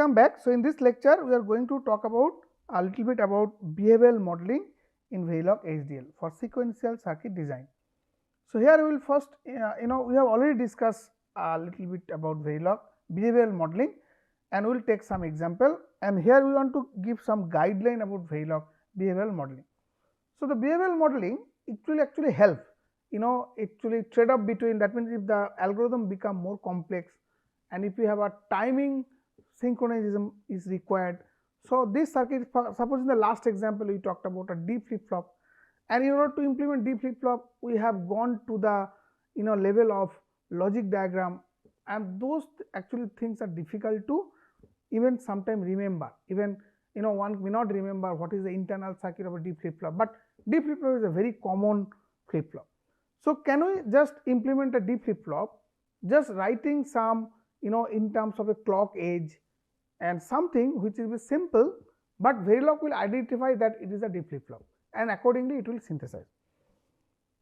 welcome back. So, in this lecture we are going to talk about a little bit about behavioral modeling in Verilog HDL for sequential circuit design. So, here we will first we have already discussed a little bit about Verilog behavioral modeling, and we will take some example, and here we want to give some guideline about Verilog behavioral modeling. So, the behavioral modeling, it will actually help actually trade off between, that means if the algorithm become more complex and if we have a timing synchronism is required. So, this circuit, suppose in the last example we talked about a D flip flop, and in order to implement D flip flop we have gone to the level of logic diagram, and those actually things are difficult to even sometime remember. Even one may not remember what is the internal circuit of a D flip flop, but D flip flop is a very common flip flop. So, can we just implement a D flip flop just writing some in terms of a clock edge and something which will be simple, but Verilog will identify that it is a D flip flop and accordingly it will synthesize.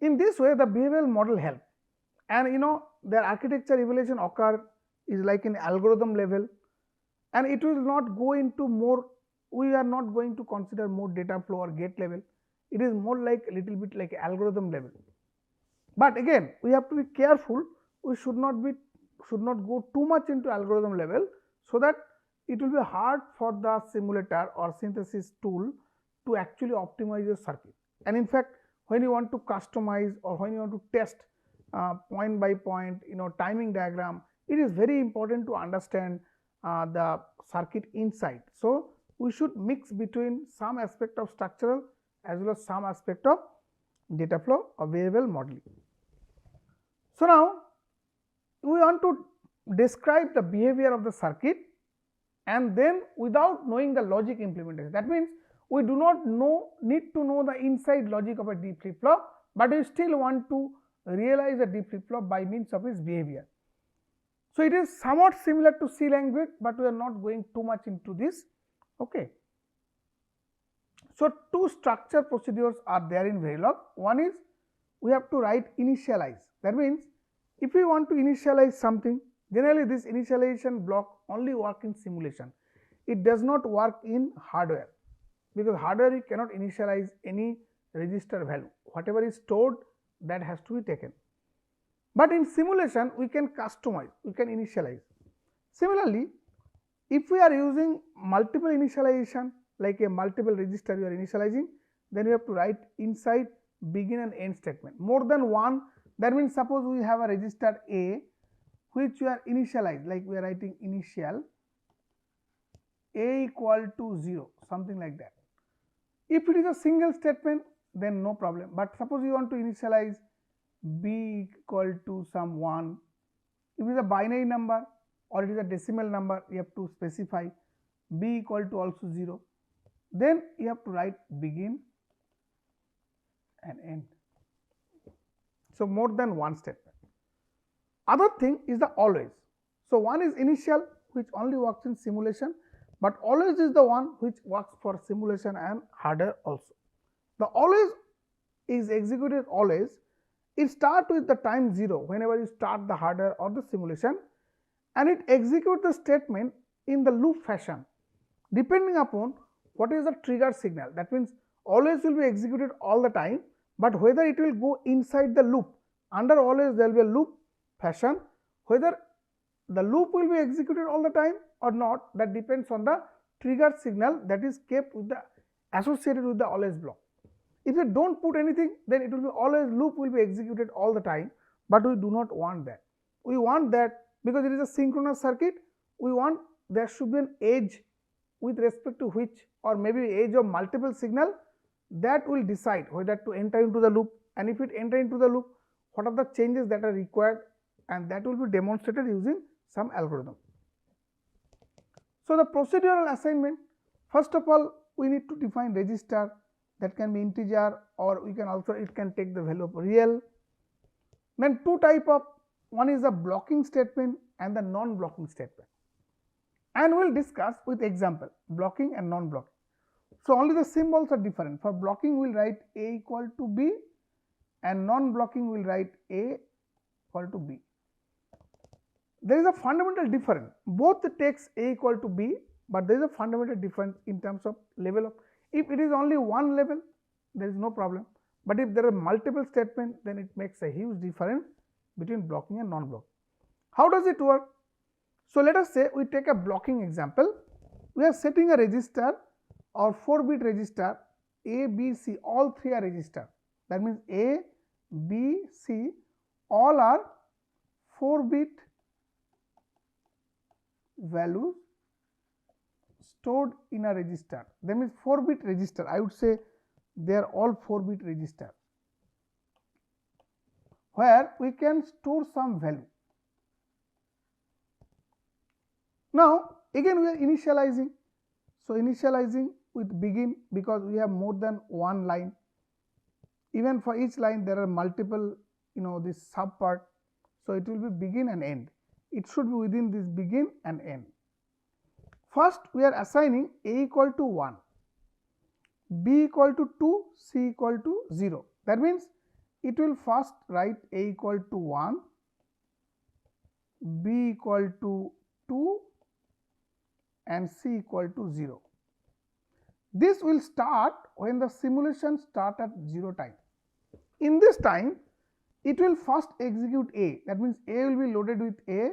In this way the behavioral model help, and their architecture evaluation occur is like an algorithm level, and it will not go into more, we are not going to consider more data flow or gate level, it is more like a little bit like algorithm level. But again we have to be careful, we should not go too much into algorithm level, so that it will be hard for the simulator or synthesis tool to actually optimize your circuit. And in fact, when you want to customize or when you want to test point by point timing diagram, it is very important to understand the circuit inside. So, we should mix between some aspect of structural as well as some aspect of data flow or behavioral modeling. So, now we want to describe the behavior of the circuit, and then without knowing the logic implementation. That means we do not need to know the inside logic of a D flip flop, but we still want to realize a D flip flop by means of its behavior. So, it is somewhat similar to C language, but we are not going too much into this. Okay. So, two structure procedures are there in Verilog. One is we have to write initialize. That means if we want to initialize something, generally this initialization block only work in simulation. It does not work in hardware, because hardware you cannot initialize any register value. Whatever is stored, that has to be taken. But in simulation we can customize, we can initialize. Similarly, if we are using multiple initialization, like a multiple register you are initializing, then we have to write inside begin and end statement. More than one, that means suppose we have a register A which you are initialized, like we are writing initial A equal to 0, something like that. If it is a single statement, then no problem, but suppose you want to initialize B equal to some 1, if it is a binary number or it is a decimal number, you have to specify B equal to also 0, then you have to write begin and end. So, more than one statement. Other thing is the always. So, one is initial which only works in simulation, but always is the one which works for simulation and hardware also. The always is executed always, it starts with the time 0 whenever you start the hardware or the simulation, and it executes the statement in the loop fashion depending upon what is the trigger signal. That means always will be executed all the time, but whether it will go inside the loop, under always there will be a loop fashion, whether the loop will be executed all the time or not, that depends on the trigger signal that is kept with the associated with the always block. If you do not put anything, then it will be always loop will be executed all the time, but we do not want that. We want that because it is a synchronous circuit, we want there should be an edge with respect to which, or maybe edge of multiple signal, that will decide whether to enter into the loop, and if it enter into the loop, what are the changes that are required, and that will be demonstrated using some algorithm. So, the procedural assignment, first of all we need to define register, that can be integer, or we can also, it can take the value of real. Then two type of, one is the blocking statement and the non-blocking statement, and we will discuss with example blocking and non-blocking. So, only the symbols are different. For blocking we will write A equal to B, and non-blocking we will write A equal to B. There is a fundamental difference, both the text A equal to B but there is a fundamental difference in terms of level of. If it is only one level, there is no problem, but if there are multiple statements, then it makes a huge difference between blocking and non-blocking. How does it work? So, let us say we take a blocking example. We are setting a register or 4-bit register A, B, C, all three are register. That means A, B, C all are 4-bit values stored in a register. That means 4-bit register. I would say they are all 4-bit register where we can store some value. Now, again we are initializing. So, initializing with begin because we have more than one line. Even for each line there are multiple this sub part. So, it will be begin and end. It should be within this begin and end. First we are assigning A equal to 1, B equal to 2, C equal to 0. That means it will first write A equal to 1, B equal to 2 and C equal to 0. This will start when the simulation start at 0 time. In this time, it will first execute A. That means A will be loaded with A,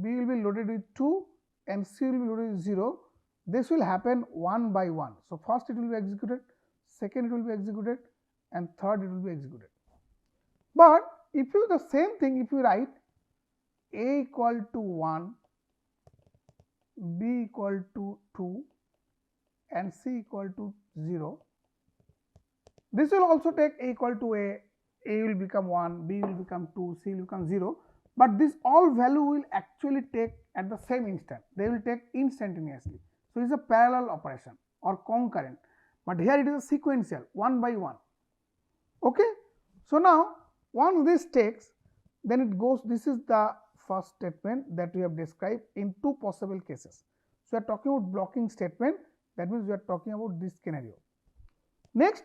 B will be loaded with 2 and C will be loaded with 0. This will happen one by one. So, first it will be executed, second it will be executed and third it will be executed. But if you do the same thing, if you write A equal to 1, B equal to 2 and C equal to 0, this will also take A equal to A will become 1, B will become 2, C will become 0, but this all value will actually take at the same instant, they will take instantaneously. So, it is a parallel operation or concurrent, but here it is a sequential one by one. Okay. So, now once this takes, then it goes, this is the first statement that we have described in two possible cases. So, we are talking about blocking statement, that means we are talking about this scenario. Next,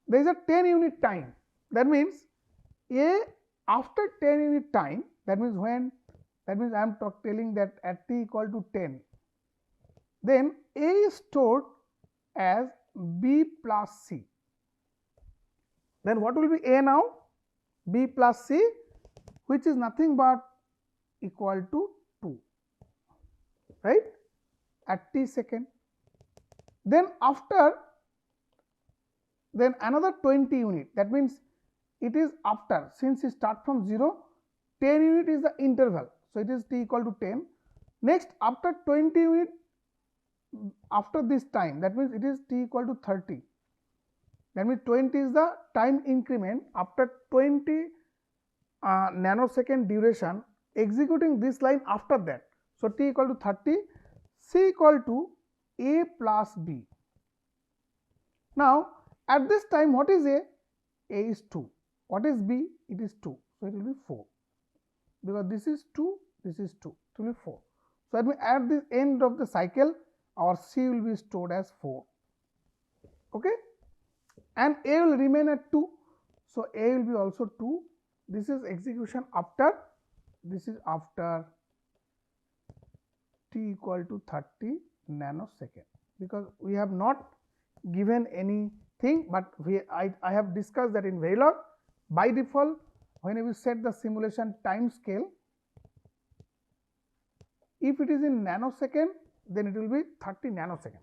there is a 10 unit time, that means A after 10 unit time, that means when, that means I am telling that at t equal to 10, then A is stored as B plus C. Then what will be A now? B plus C, which is nothing but equal to 2, right, at t second. Then after, then another 20 unit, that means it is after, since it start from 0, 10 unit is the interval. So, it is t equal to 10. Next, after 20 unit, after this time, that means it is t equal to 30. That means 20 is the time increment after 20 nanosecond duration executing this line after that. So, t equal to 30, C equal to A plus B. Now, at this time what is A? A is 2. What is B? It is 2. So, it will be 4 because this is 2, this is 2, it will be 4. So, that means at the end of the cycle our C will be stored as 4, okay, and A will remain at 2. So, A will be also 2. This is execution after, this is after t equal to 30 nanosecond, because we have not given anything, but I have discussed that in Verilog by default when we set the simulation time scale, if it is in nanosecond, then it will be 30 nanosecond.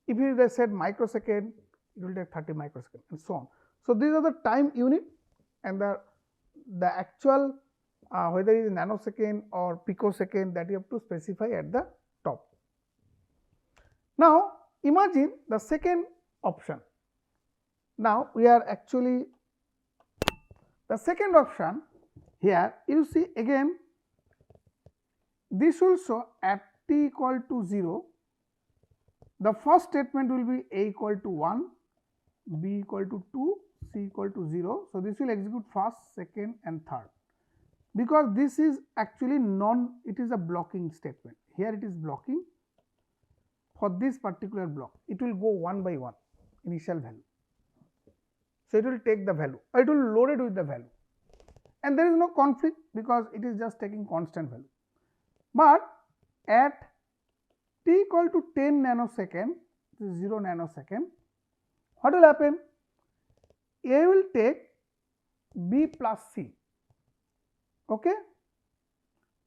If you set microsecond, it will take 30 microsecond and so on. So, these are the time unit and the actual whether it is nanosecond or picosecond, that you have to specify at the top. Now, imagine the second option. Now, we are actually the second option here, you see again this will show at t equal to 0, the first statement will be A equal to 1, B equal to 2, C equal to 0. So, this will execute first, second and third, because this is actually it is a blocking statement. Here it is blocking for this particular block, it will go one by one initial value. So, it will take the value or it will load it with the value, and there is no conflict because it is just taking constant value. But at t equal to 10 nanosecond, this is 0 nanosecond, what will happen? A will take B plus C. Okay?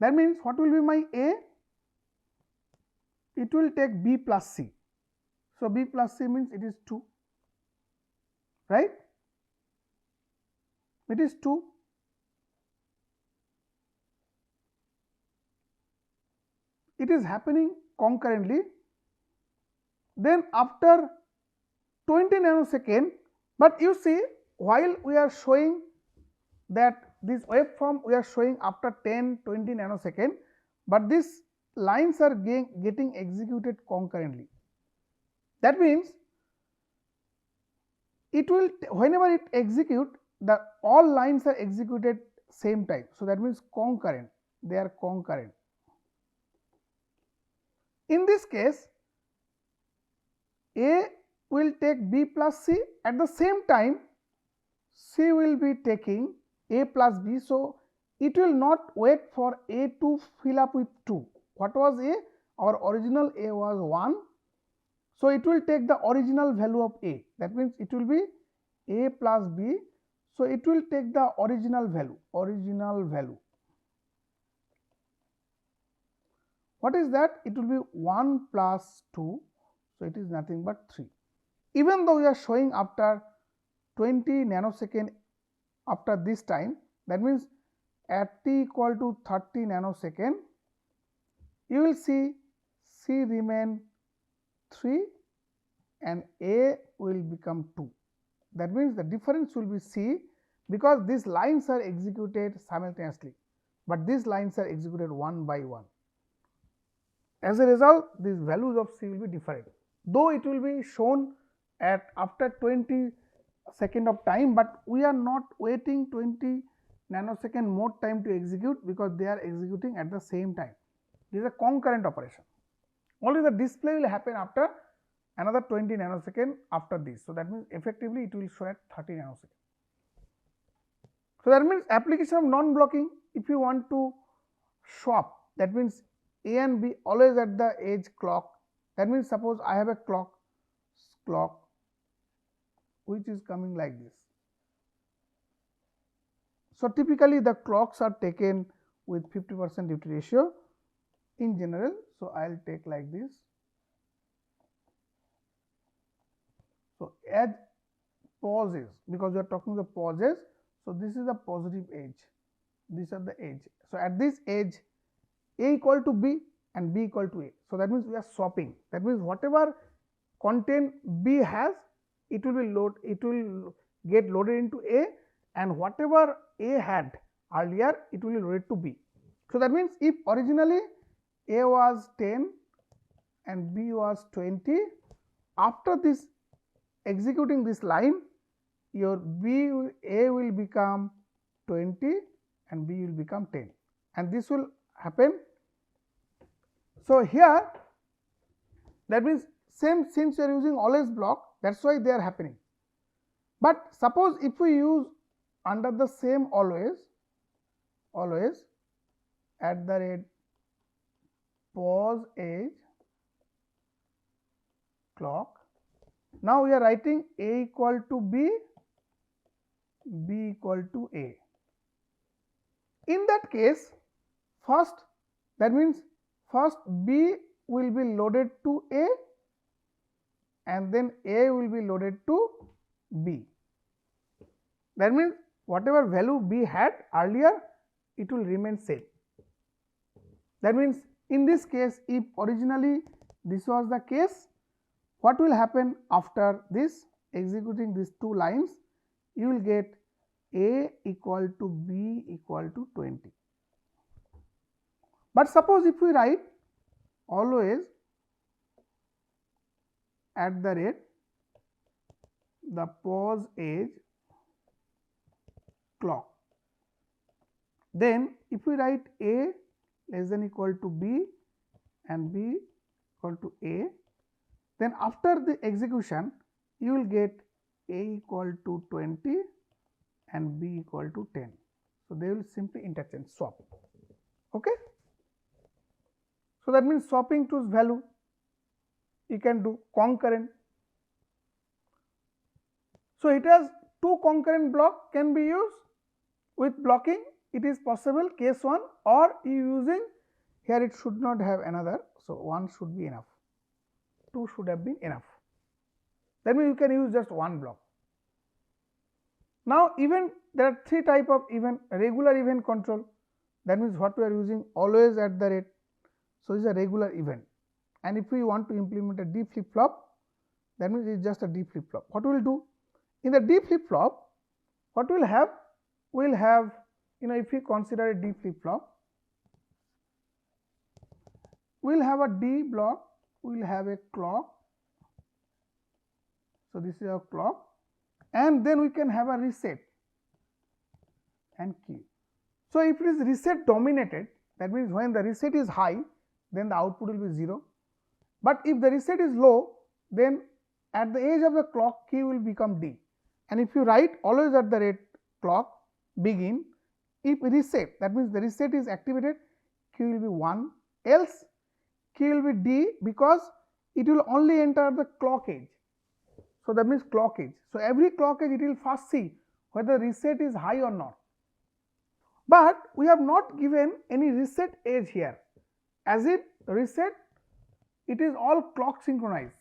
That means what will be my A? It will take B plus C. So, B plus C means it is 2, right? It is 2. It is happening concurrently. Then after 20 nanosecond, but you see, while we are showing that this waveform we are showing after 10-20 nanosecond, but these lines are getting executed concurrently. That means it will, whenever it execute, the all lines are executed same time. So, that means concurrent, they are concurrent. In this case, A will take B plus C, at the same time C will be taking A plus B. So, it will not wait for A to fill up with 2. What was A? Our original A was 1. So, it will take the original value of A, that means it will be A plus B. So, it will take the original value, What is that? It will be 1 plus 2. So, it is nothing but 3. Even though we are showing after 20 nanosecond after this time, that means at t equal to 30 nanosecond, you will see C remain 3 and A will become 2. That means the difference will be C, because these lines are executed simultaneously, but these lines are executed one by one. As a result, these values of C will be different, though it will be shown at after 20 second of time, but we are not waiting 20 nanosecond more time to execute, because they are executing at the same time. This is a concurrent operation. Only the display will happen after another 20 nanosecond after this. So, that means effectively it will show at 30 nanosecond. So, that means application of non-blocking, if you want to swap, that means A and B always at the edge clock. That means suppose I have a clock which is coming like this. So, typically the clocks are taken with 50% duty ratio in general. So, I will take like this. So, as pauses, because we are talking the pauses. So, this is the positive edge, these are the edge. So, at this edge A equal to B and B equal to A. So, that means we are swapping, that means whatever content B has, it will get loaded into A, and whatever A had earlier, it will be loaded to B. So, that means if originally A was 10 and B was 20, after this executing this line, your A will become 20 and B will become 10, and this will happen. So, here that means same, since you are using always block, that is why they are happening. But suppose if we use under the same always at the rate pause edge clock, now we are writing A equal to B, B equal to A. In that case, first, that means first B will be loaded to A and then A will be loaded to B. That means whatever value B had earlier, it will remain same. That means in this case, if originally this was the case, what will happen after this executing these two lines? You will get A equal to B equal to 20. But suppose if we write always at the rate the pause edge clock, then if we write A less than equal to B and B equal to A, then after the execution you will get A equal to 20 and B equal to 10. So, they will simply interchange, swap. Okay. So, that means swapping to value, you can do concurrent. So, it has two concurrent block can be used. With blocking it is possible case 1, or you using here it should not have another. So, 1 should be enough, 2 should have been enough, that means you can use just one block. Now, event, there are 3 type of event: regular event control, that means what we are using always at the rate. So, this is a regular event, and if we want to implement a D flip flop, that means it is just a D flip flop. What we will do in the D flip flop, what we will have? We will have, if we consider a D flip flop, we will have a D block, we will have a clock. So, this is our clock, and then we can have a reset and Q. So, if it is reset dominated, that means when the reset is high, then the output will be 0, but if the reset is low, then at the edge of the clock Q will become D, and if you write always at the rate clock begin, if reset, that means the reset is activated, Q will be 1, else Q will be D, because it will only enter the clock edge. So, that means clock edge. So, every clock edge it will first see whether reset is high or not, but we have not given any reset edge here, as it reset, it is all clock synchronized.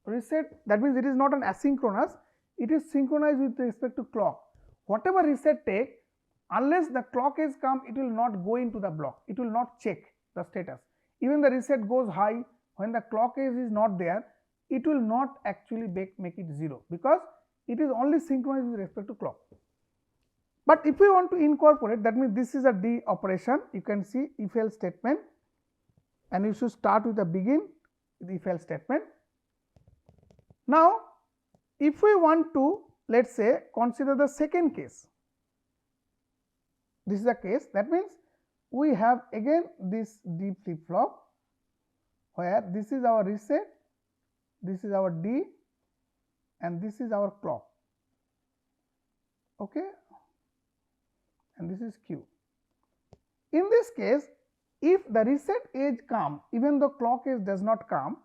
Reset, that means it is not an asynchronous, it is synchronized with respect to clock. Whatever reset take, unless the clock edge come, it will not go into the block, it will not check the status. Even the reset goes high, when the clock edge is not there, it will not actually make it 0, because it is only synchronized with respect to clock. But if we want to incorporate, that means this is a D operation, you can see if else statement, and you should start with the begin with if else statement. Now, if we want to, let us say, consider the second case, this is the case, that means we have again this D flip flop, where this is our reset, this is our D, and this is our clock, okay, and this is Q. In this case, if the reset edge come, even though clock edge does not come,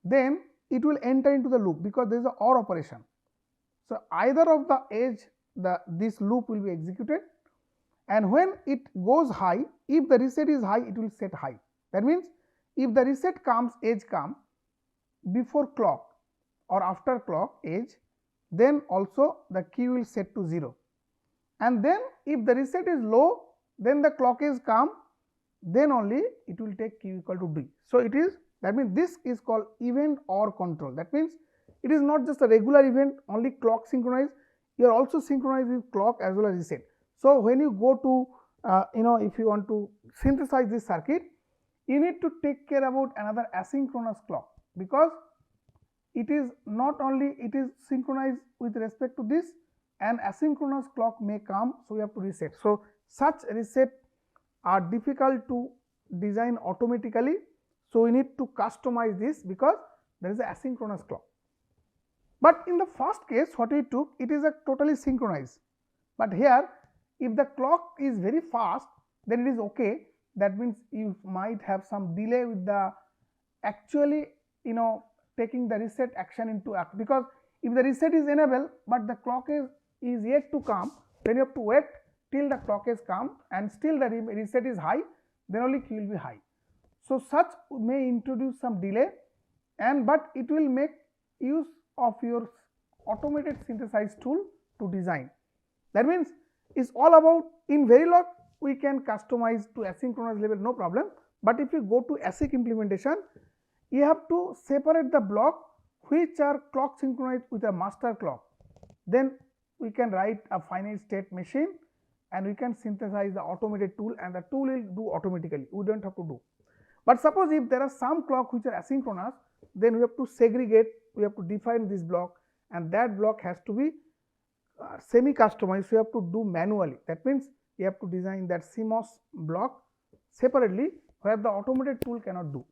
then it will enter into the loop, because there is a OR operation. So, either of the edge, this loop will be executed, and when it goes high, if the reset is high, it will set high. That means, if the reset comes, edge come before clock or after clock edge, then also the Q will set to 0, and then if the reset is low, then the clock edge come, then only it will take Q equal to D. So, it is, that means this is called event OR control. That means, it is not just a regular event only clock synchronized, you are also synchronized with clock as well as reset. So, when you go to if you want to synthesize this circuit, you need to take care about another asynchronous clock, because it is not only it is synchronized with respect to this, and asynchronous clock may come, so we have to reset. So, such reset are difficult to design automatically. So, we need to customize this, because there is a asynchronous clock. But in the first case what we took, it is a totally synchronized, but here if the clock is very fast, then it is okay, that means you might have some delay with the actually taking the reset action into act, because if the reset is enabled, but the clock is yet to come, then you have to wait till the clock is come, and still the reset is high, then only Q will be high. So, such may introduce some delay, and but it will make use of your automated synthesize tool to design. That means, it is all about, in Verilog we can customize to asynchronous level, no problem, but if you go to ASIC implementation, you have to separate the block which are clock synchronized with a master clock, then we can write a finite state machine, and we can synthesize the automated tool, and the tool will do automatically, we do not have to do. But suppose if there are some clock which are asynchronous, then we have to segregate, we have to define this block, and that block has to be semi customized, so you have to do manually. That means, you have to design that CMOS block separately, where the automated tool cannot do.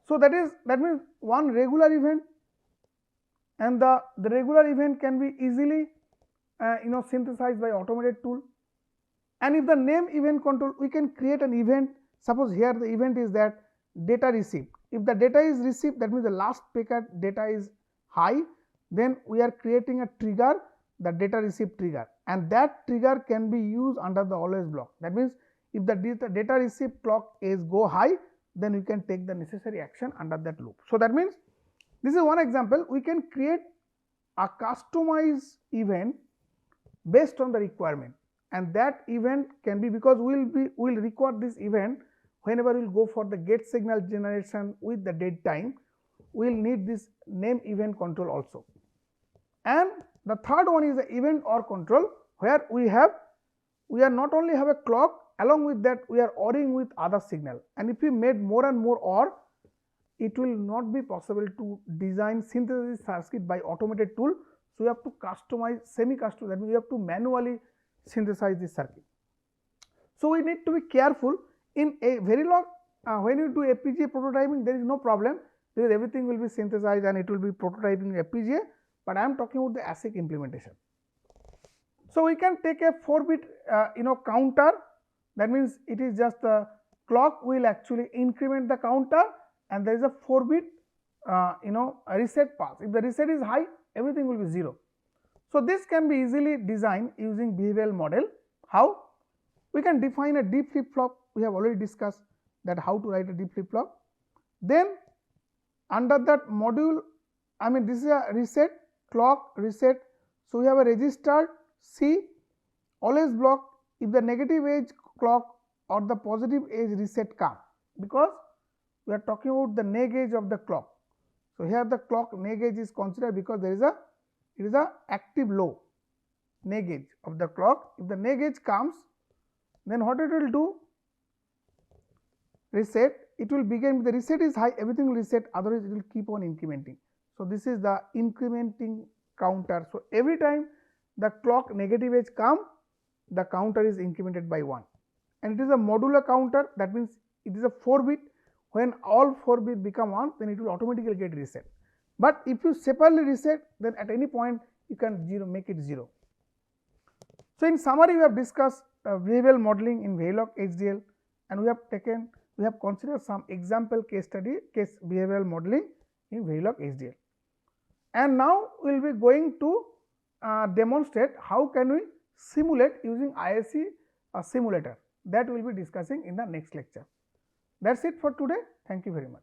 So, that means one regular event, and the regular event can be easily synthesized by automated tool. And if the name event control, we can create an event. Suppose here the event is that data received, if the data is received, that means the last packet data is high, then we are creating a trigger, the data receipt trigger, and that trigger can be used under the always block. That means if the data receipt clock is go high, then you can take the necessary action under that loop. So that means this is one example. We can create a customized event based on the requirement, and that event can be, because we will record this event whenever we will go for the get signal generation with the date time, we will need this name event control also. And the third one is the event OR control, where we are not only have a clock, along with that we are ORing with other signal, and if we made more and more OR, it will not be possible to design synthesis circuit by automated tool. So we have to customize, semi-custom, that means we have to manually synthesize this circuit. So we need to be careful in a Verilog. When you do FPGA prototyping, there is no problem, because everything will be synthesized and it will be prototyping FPGA, but I am talking about the ASIC implementation. So we can take a 4-bit counter, that means it is just the clock will actually increment the counter, and there is a 4-bit reset path. If the reset is high, everything will be 0. So this can be easily designed using behavioral model. How? We can define a D flip-flop. We have already discussed that how to write a D flip-flop. Then under that module, this is a reset, clock, reset. So we have a register C, always block if the negative edge clock or the positive edge reset come, because we are talking about the neg edge of the clock. So here the clock neg edge is considered, because it is a active low neg edge of the clock. If the neg edge comes, then what it will do? Reset. It will begin with the reset is high, everything will reset, otherwise it will keep on incrementing. So this is the incrementing counter. So every time the clock negative edge come, the counter is incremented by 1, and it is a modular counter. That means it is a 4-bit. When all 4 bits become 1, then it will automatically get reset. But if you separately reset, then at any point you can make it 0. So in summary, we have discussed behavioral modeling in Verilog HDL, and we have considered some example case behavioral modeling in Verilog HDL. And now we will be going to demonstrate how can we simulate using ISE simulator. That we will be discussing in the next lecture. That is it for today. Thank you very much.